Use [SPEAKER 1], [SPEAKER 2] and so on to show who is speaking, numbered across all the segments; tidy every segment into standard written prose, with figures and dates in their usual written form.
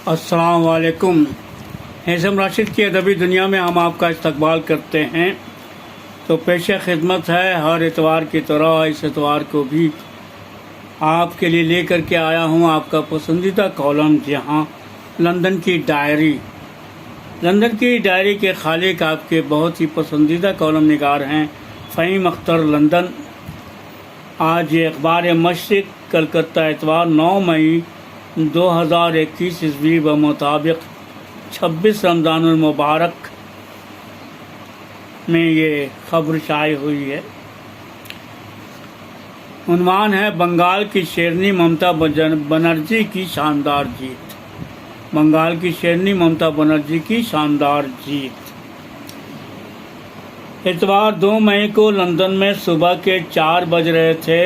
[SPEAKER 1] السلام علیکم۔ ہیثم راشد کی ادبی دنیا میں ہم آپ کا استقبال کرتے ہیں۔ تو پیش خدمت ہے ہر اتوار کی طرح اس اتوار کو بھی آپ کے لیے لے کر کے آیا ہوں آپ کا پسندیدہ کالم، جہاں لندن کی ڈائری۔ لندن کی ڈائری کے خالق آپ کے بہت ہی پسندیدہ کالم نگار ہیں فہیم اختر لندن۔ آج یہ اخبار مشرق کلکتہ اتوار 9 مئی 2021 عیسوی بمطابق 26 رمضان المبارک میں یہ خبر شائع ہوئی ہے۔ عنوان ہے بنگال کی شیرنی ممتا بنرجی کی شاندار جیت۔ بنگال کی شیرنی ممتا بنرجی کی شاندار جیت۔ اتوار 2 مئی کو لندن میں صبح کے 4 بج رہے تھے۔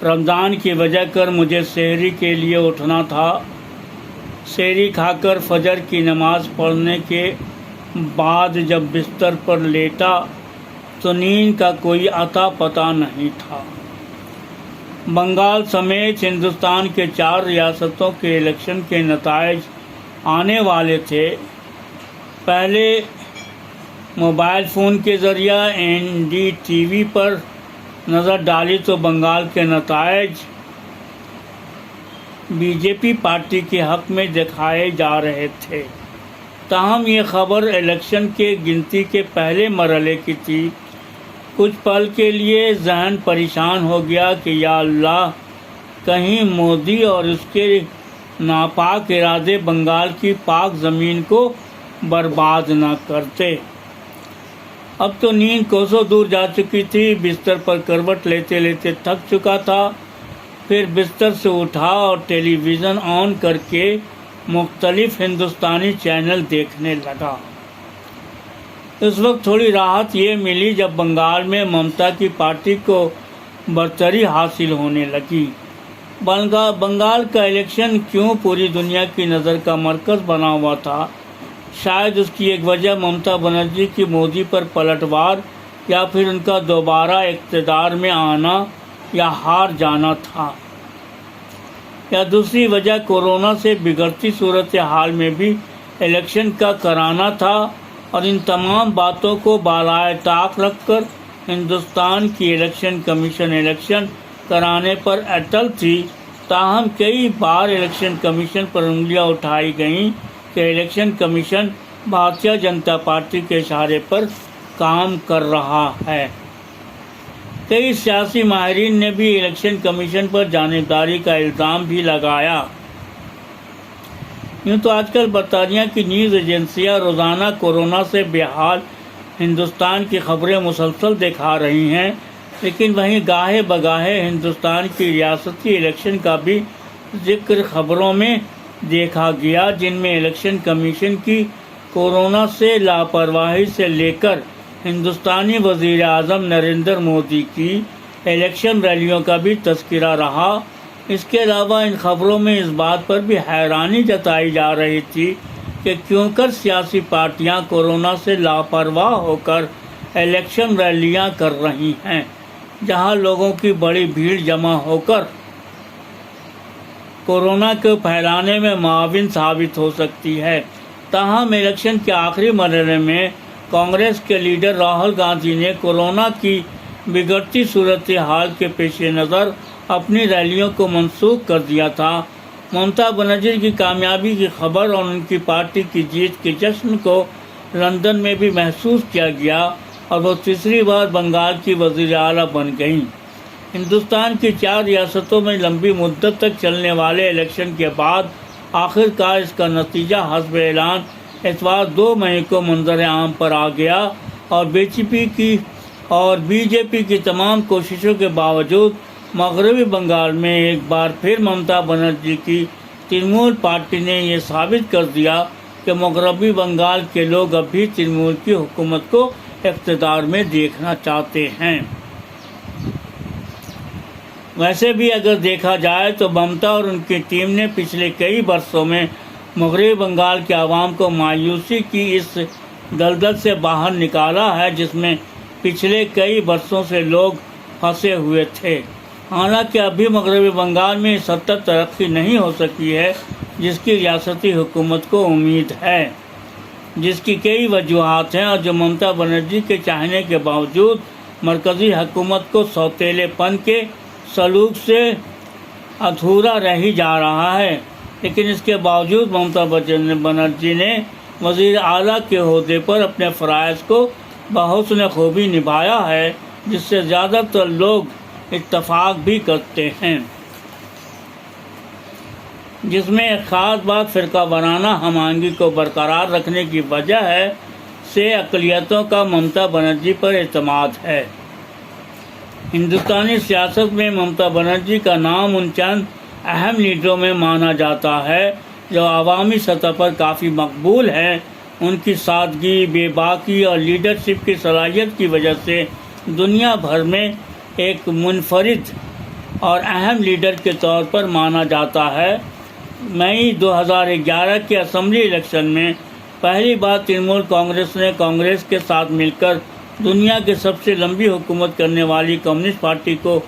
[SPEAKER 1] رمضان کی وجہ کر مجھے سحری کے لیے اٹھنا تھا۔ سحری کھا کر فجر کی نماز پڑھنے کے بعد جب بستر پر لیٹا تو نیند کا کوئی اتا پتہ نہیں تھا۔ بنگال سمیت ہندوستان کے 4 ریاستوں کے الیکشن کے نتائج آنے والے تھے۔ پہلے موبائل فون کے ذریعہ NDTV پر نظر ڈالی تو بنگال کے نتائج BJP پارٹی کے حق میں دکھائے جا رہے تھے۔ تاہم یہ خبر الیکشن کے گنتی کے پہلے مرحلے کی تھی۔ کچھ پل کے لیے ذہن پریشان ہو گیا کہ یا اللہ، کہیں مودی اور اس کے ناپاک ارادے بنگال کی پاک زمین کو برباد نہ کرتے۔ اب تو نیند کوسوں دور جا چکی تھی۔ بستر پر کروٹ لیتے لیتے تھک چکا تھا۔ پھر بستر سے اٹھا اور ٹیلی ویژن آن کر کے مختلف ہندوستانی چینل دیکھنے لگا۔ اس وقت تھوڑی راحت یہ ملی جب بنگال میں ممتا کی پارٹی کو برتری حاصل ہونے لگی۔ بنگال کا الیکشن کیوں پوری دنیا کی نظر کا مرکز بنا ہوا تھا؟ شاید اس کی ایک وجہ ممتا بنرجی کی مودی پر پلٹوار یا پھر ان کا دوبارہ اقتدار میں آنا یا ہار جانا تھا، یا دوسری وجہ کورونا سے بگڑتی صورتحال میں بھی الیکشن کا کرانا تھا۔ اور ان تمام باتوں کو بالائے طاق رکھ کر ہندوستان کی الیکشن کمیشن الیکشن کرانے پر اٹل تھی۔ تاہم کئی بار الیکشن کمیشن پر انگلیاں اٹھائی گئیں کہ election commission Bharatiya Janata party کے اشارے پر کام کر رہا ہے۔ کئی سیاسی ماہرین نے بھی الیکشن کمیشن پر جانبداری کا الزام بھی لگایا۔ یوں تو آج کل برطانیہ کی نیوز ایجنسیاں روزانہ کورونا سے بے حال ہندوستان کی خبریں مسلسل دکھا رہی ہیں، لیکن وہیں گاہے بگاہے ہندوستان کی ریاستی الیکشن کا بھی ذکر خبروں میں دیکھا گیا، جن میں الیکشن کمیشن کی کورونا سے لاپرواہی سے لے کر ہندوستانی وزیر اعظم نریندر مودی کی الیکشن ریلیوں کا بھی تذکرہ رہا۔ اس کے علاوہ ان خبروں میں اس بات پر بھی حیرانی جتائی جا رہی تھی کہ کیوں کر سیاسی پارٹیاں کورونا سے لاپرواہ ہو کر الیکشن ریلیاں کر رہی ہیں، جہاں لوگوں کی بڑی بھیڑ جمع ہو کر کورونا کو پھیلانے میں معاون ثابت ہو سکتی ہے۔ تاہم الیکشن کے آخری مرحلے میں کانگریس کے لیڈر راہل گاندھی نے کورونا کی بگڑتی صورتحال کے پیش نظر اپنی ریلیوں کو منسوخ کر دیا تھا۔ ممتا بنرجی کی کامیابی کی خبر اور ان کی پارٹی کی جیت کے جشن کو لندن میں بھی محسوس کیا گیا اور وہ تیسری بار بنگال کی وزیر اعلیٰ بن گئیں۔ ہندوستان کی 4 ریاستوں میں لمبی مدت تک چلنے والے الیکشن کے بعد آخر کار اس کا نتیجہ حسب اعلان اتوار 2 مئی کو منظر عام پر آ گیا اور بی جے پی کی تمام کوششوں کے باوجود مغربی بنگال میں ایک بار پھر ممتا بنرجی کی ترنمول پارٹی نے یہ ثابت کر دیا کہ مغربی بنگال کے لوگ اب بھی ترنمول کی حکومت کو اقتدار میں دیکھنا چاہتے ہیں۔ ویسے بھی اگر دیکھا جائے تو ممتا اور ان کی ٹیم نے پچھلے کئی برسوں میں مغربی بنگال کے عوام کو مایوسی کی اس دلدل سے باہر نکالا ہے جس میں پچھلے کئی برسوں سے لوگ پھنسے ہوئے تھے۔ حالانکہ ابھی مغربی بنگال میں اس حد تک ترقی نہیں ہو سکی ہے جس کی ریاستی حکومت کو امید ہے، جس کی کئی وجوہات ہیں اور جو ممتا بنرجی کے چاہنے کے باوجود مرکزی حکومت کو سوتیلے پن کے سلوک سے ادھورا رہ ہی جا رہا ہے۔ لیکن اس کے باوجود ممتا بنرجی نے وزیر اعلیٰ کے عہدے پر اپنے فرائض کو بحسن خوبی نبھایا ہے، جس سے زیادہ تر لوگ اتفاق بھی کرتے ہیں، جس میں ایک خاص بات فرقہ وارانہ ہم آہنگی کو برقرار رکھنے کی وجہ سے اقلیتوں کا ممتا بنرجی پر اعتماد ہے۔ ہندوستانی سیاست میں ممتا بنرجی کا نام ان چند اہم لیڈروں میں مانا جاتا ہے جو عوامی سطح پر کافی مقبول ہیں۔ ان کی سادگی، بے باکی اور لیڈرشپ کی صلاحیت کی وجہ سے دنیا بھر میں ایک منفرد اور اہم لیڈر کے طور پر مانا جاتا ہے۔ مئی 2011 کے اسمبلی الیکشن میں پہلی بار ترنمول کانگریس نے کانگریس کے ساتھ مل کر دنیا کی سب سے لمبی حکومت کرنے والی کمیونسٹ پارٹی کو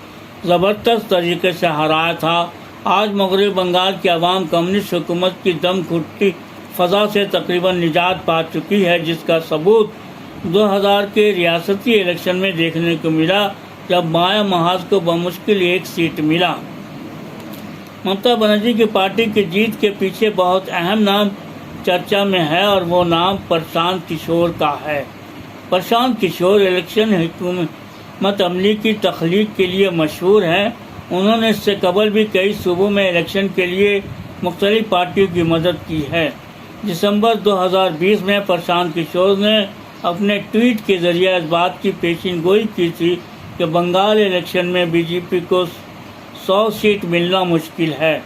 [SPEAKER 1] زبردست طریقے سے ہرایا تھا۔ آج مغربی بنگال کی عوام کمیونسٹ حکومت کی دم گھٹتی فضا سے تقریباً نجات پا چکی ہے، جس کا ثبوت 2000 کے ریاستی الیکشن میں دیکھنے کو ملا جب مایا محاذ کو بمشکل ایک سیٹ ملا۔ ممتا بنرجی کی پارٹی کی جیت کے پیچھے بہت اہم نام چرچا میں ہے اور وہ نام پرشانت کشور کا ہے۔ پرشانت کشور الیکشن حکمت عملی کی تخلیق کے لیے مشہور ہیں۔ انہوں نے اس سے قبل بھی کئی صوبوں میں الیکشن کے لیے مختلف پارٹیوں کی مدد کی ہے۔ دسمبر 2020 میں پرشانت کشور نے اپنے ٹویٹ کے ذریعے اس بات کی پیشین گوئی کی تھی کہ بنگال الیکشن میں بی جے پی کو 100 سیٹ ملنا مشکل ہے۔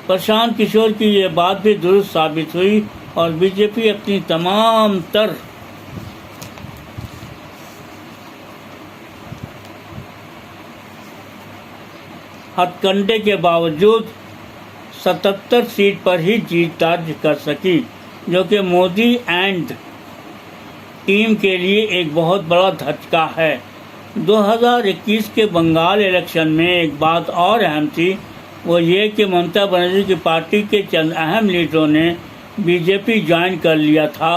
[SPEAKER 1] پرشانت کشور کی یہ بات بھی درست ثابت ہوئی اور بی جے پی اپنی تمام تر ہتھ کنڈے کے باوجود 77 سیٹ پر ہی جیت درج کر سکی، جو کہ مودی اینڈ ٹیم کے لیے ایک بہت بڑا دھچکا ہے۔ 2021 کے بنگال الیکشن میں ایک بات اور اہم تھی، وہ یہ کہ ممتا بنرجی کی پارٹی کے چند اہم لیڈروں نے بی جے پی جوائن کر لیا تھا،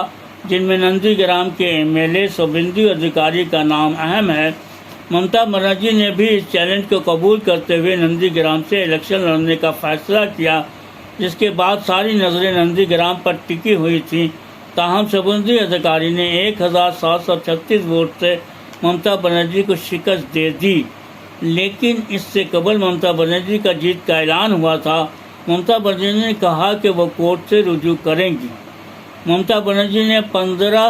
[SPEAKER 1] جن میں نندی گرام کے ایم ایل اے شوبھیندو ادھیکاری کا نام اہم ہے۔ ممتا بنرجی نے بھی اس چیلنج کو قبول کرتے ہوئے نندی گرام سے الیکشن لڑنے کا فیصلہ کیا، جس کے بعد ساری نظریں نندی گرام پر ٹکی ہوئی تھیں۔ تاہم شوبھیندو ادھیکاری نے 1736 ووٹ سے ممتا بنرجی کو شکست دے دی، لیکن اس سے قبل ممتا بنرجی کا جیت کا اعلان ہوا تھا۔ ممتا بنرجی نے کہا کہ وہ کورٹ سے رجوع کریں گی۔ ممتا بنرجی نے 15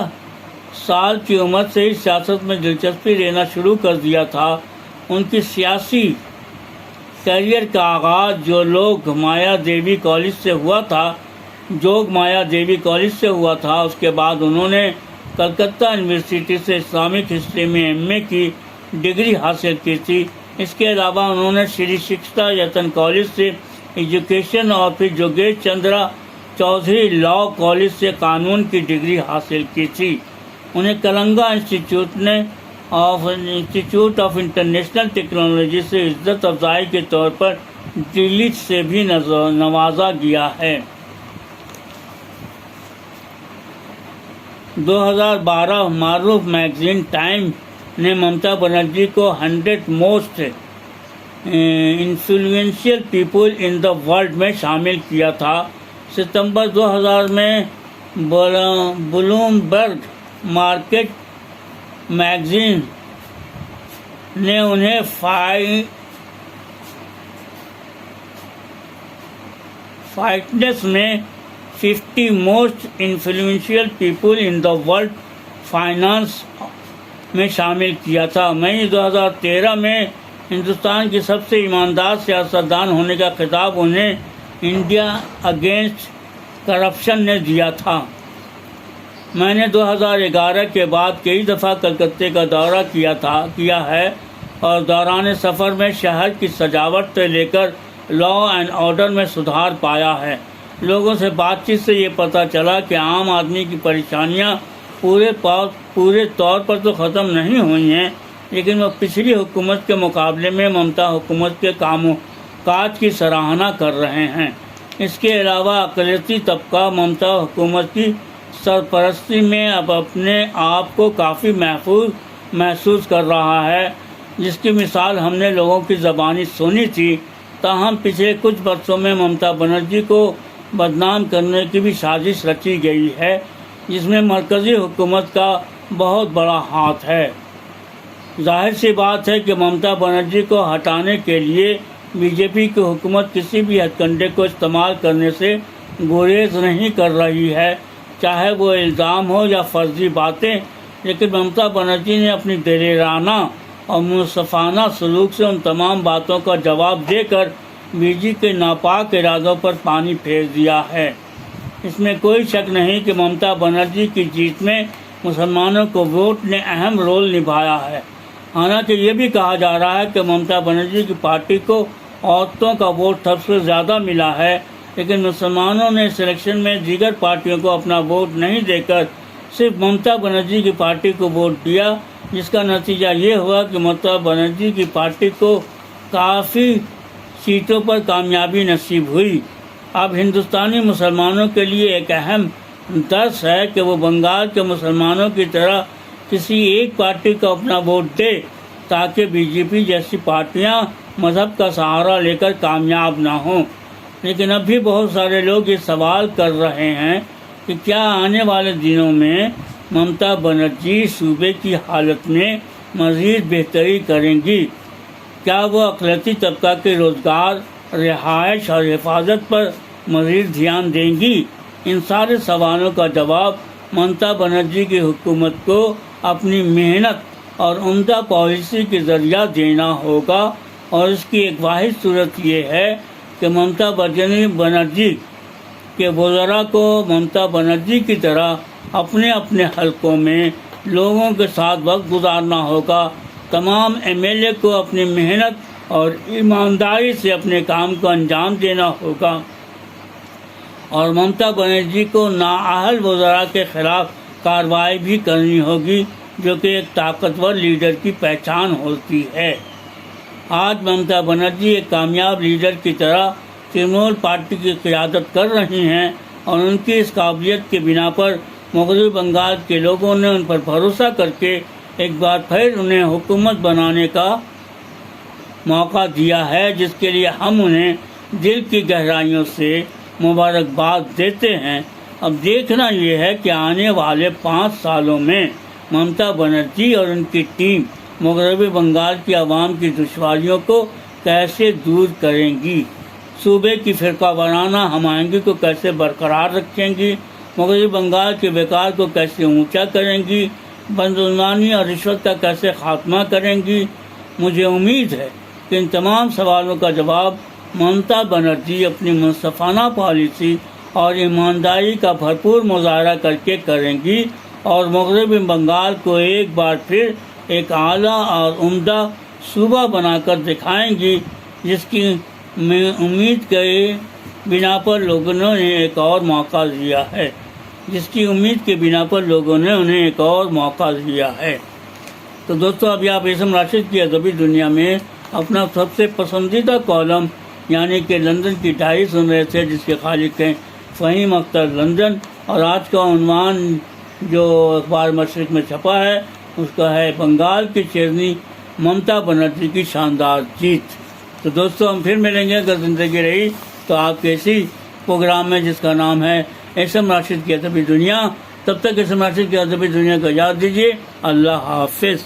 [SPEAKER 1] سال کی عمر سے ہی سیاست میں دلچسپی لینا شروع کر دیا تھا۔ ان کی سیاسی کیریئر کا آغاز جوگ مایا دیوی کالج سے ہوا تھا۔ اس کے بعد انہوں نے کلکتہ یونیورسٹی سے اسلامک ہسٹری میں ایم اے کی ڈگری حاصل کی تھی۔ اس کے علاوہ انہوں نے شری شکشا یتن کالج سے ایجوکیشن اور پھر جوگیش چندرا چودھری لاء کالج سے قانون کی ڈگری حاصل کی تھی۔ انہیں Kalinga institute of international technology سے عزت افزائی کے طور پر دلی سے بھی نوازا گیا ہے۔ 2012 معروف میگزین ٹائم نے ممتا بنرجی کو 100 most influential people in the world میں شامل کیا تھا۔ ستمبر 2000 میں بلومبرگ مارکیٹ میگزین نے انہیں فائنانس میں 50 most influential people in the world finance میں شامل کیا تھا۔ مئی 2013 میں ہندوستان کی سب سے ایماندار سیاستدان ہونے کا خطاب انہیں انڈیا اگینسٹ کرپشن نے دیا تھا۔ میں نے 2011 کے بعد کئی دفعہ کلکتہ کا دورہ کیا ہے اور دوران سفر میں شہر کی سجاوٹ سے لے کر لا اینڈ آرڈر میں سدھار پایا ہے۔ لوگوں سے بات چیت سے یہ پتہ چلا کہ عام آدمی کی پریشانیاں پورے طور پر تو ختم نہیں ہوئی ہیں، لیکن وہ پچھلی حکومت کے مقابلے میں ممتا حکومت کے کام و کاج کی سراہنا کر رہے ہیں۔ اس کے علاوہ اقلیتی طبقہ ممتا حکومت کی سرپرستی میں اب اپنے آپ کو کافی محفوظ محسوس کر رہا ہے، جس کی مثال ہم نے لوگوں کی زبانی سنی تھی۔ تاہم پچھلے کچھ برسوں میں ممتا بنرجی کو بدنام کرنے کی بھی سازش رچی گئی ہے، جس میں مرکزی حکومت کا بہت بڑا ہاتھ ہے۔ ظاہر سی بات ہے کہ ممتا بنرجی کو ہٹانے کے لیے بی جے پی کی حکومت کسی بھی ہتھ کنڈے کو استعمال کرنے سے گریز نہیں کر رہی ہے، چاہے وہ الزام ہو یا فرضی باتیں، لیکن ممتا بنرجی نے اپنی دلیرانہ اور منصفانہ سلوک سے ان تمام باتوں کا جواب دے کر بی جے پی کے ناپاک ارادوں پر پانی پھیر دیا ہے۔ اس میں کوئی شک نہیں کہ ممتا بنرجی کی جیت میں مسلمانوں کو ووٹ نے اہم رول نبھایا ہے۔ حالانکہ یہ بھی کہا جا رہا ہے کہ ممتا بنرجی کی پارٹی کو عورتوں کا ووٹ سب سے زیادہ ملا ہے، لیکن مسلمانوں نے اس الیکشن میں دیگر پارٹیوں کو اپنا ووٹ نہیں دے کر صرف ممتا بنرجی کی پارٹی کو ووٹ دیا، جس کا نتیجہ یہ ہوا کہ ممتا بنرجی کی پارٹی کو کافی سیٹوں پر کامیابی نصیب ہوئی۔ اب ہندوستانی مسلمانوں کے لیے ایک اہم درس ہے کہ وہ بنگال کے مسلمانوں کی طرح کسی ایک پارٹی کو اپنا ووٹ دے، تاکہ بی جے پی جیسی پارٹیاں مذہب کا سہارا لے کر کامیاب نہ ہوں۔ لیکن اب بھی بہت سارے لوگ یہ سوال کر رہے ہیں کہ کیا آنے والے دنوں میں ممتا بنرجی صوبے کی حالت میں مزید بہتری کریں گی؟ کیا وہ اقلیتی طبقہ کے روزگار، رہائش اور حفاظت پر مزید دھیان دیں گی؟ ان سارے سوالوں کا جواب ممتا بنرجی کی حکومت کو اپنی محنت اور عمدہ پالیسی کے ذریعہ دینا ہوگا، اور اس کی ایک واحد صورت یہ ہے کہ ممتا بنرجی کے وزراء کو ممتا بنرجی کی طرح اپنے اپنے حلقوں میں لوگوں کے ساتھ وقت گزارنا ہوگا۔ تمام ایم ایل اے کو اپنی محنت اور ایمانداری سے اپنے کام کو انجام دینا ہوگا، اور ممتا بنرجی کو نااہل وزراء کے خلاف کارروائی بھی کرنی ہوگی، جو کہ ایک طاقتور لیڈر کی پہچان ہوتی ہے۔ آج ممتا بنرجی ایک کامیاب لیڈر کی طرح ترنمول پارٹی کی قیادت کر رہی ہیں، اور ان کی اس قابلیت کے بنا پر مغربی بنگال کے لوگوں نے ان پر بھروسہ کر کے ایک بار پھر انہیں حکومت بنانے کا موقع دیا ہے، جس کے لیے ہم انہیں دل کی گہرائیوں سے مبارکباد دیتے ہیں۔ اب دیکھنا یہ ہے کہ آنے والے 5 سالوں میں ممتا بنرجی اور ان کی ٹیم مغربی بنگال کی عوام کی دشواریوں کو کیسے دور کریں گی، صوبے کی فرقہ وارانہ ہم آہنگی کو کیسے برقرار رکھیں گی، مغربی بنگال کے بیکار کو کیسے اونچا کریں گی، بدعنوانی اور رشوت کا کیسے خاتمہ کریں گی۔ مجھے امید ہے کہ ان تمام سوالوں کا جواب ممتا بنرجی اپنی منصفانہ پالیسی اور ایمانداری کا بھرپور مظاہرہ کر کے کریں گی، اور مغربی بنگال کو ایک بار پھر ایک اعلیٰ اور عمدہ صوبہ بنا کر دکھائیں گی، جس کی امید کے بنا پر لوگوں نے ایک اور موقع دیا ہے انہیں ایک اور موقع دیا ہے۔ تو دوستو، ابھی آپ اعظم راشد کی ادبی دنیا میں اپنا سب سے پسندیدہ کالم یعنی کہ لندن کی ڈائری سن رہے تھے، جس کے خالق ہیں فہیم اختر لندن، اور آج کا عنوان جو اخبار مشرق میں چھپا ہے اس کا ہے بنگال کی شیرنی ممتا بنرجی کی شاندار جیت۔ تو دوستو، ہم پھر ملیں گے اگر زندگی رہی تو آپ کے اسی پروگرام میں، جس کا نام ہے اعظم راشد کی ادبی دنیا۔ تب تک اعظم راشد کی ادبی دنیا کو یاد دیجیے۔ اللہ حافظ۔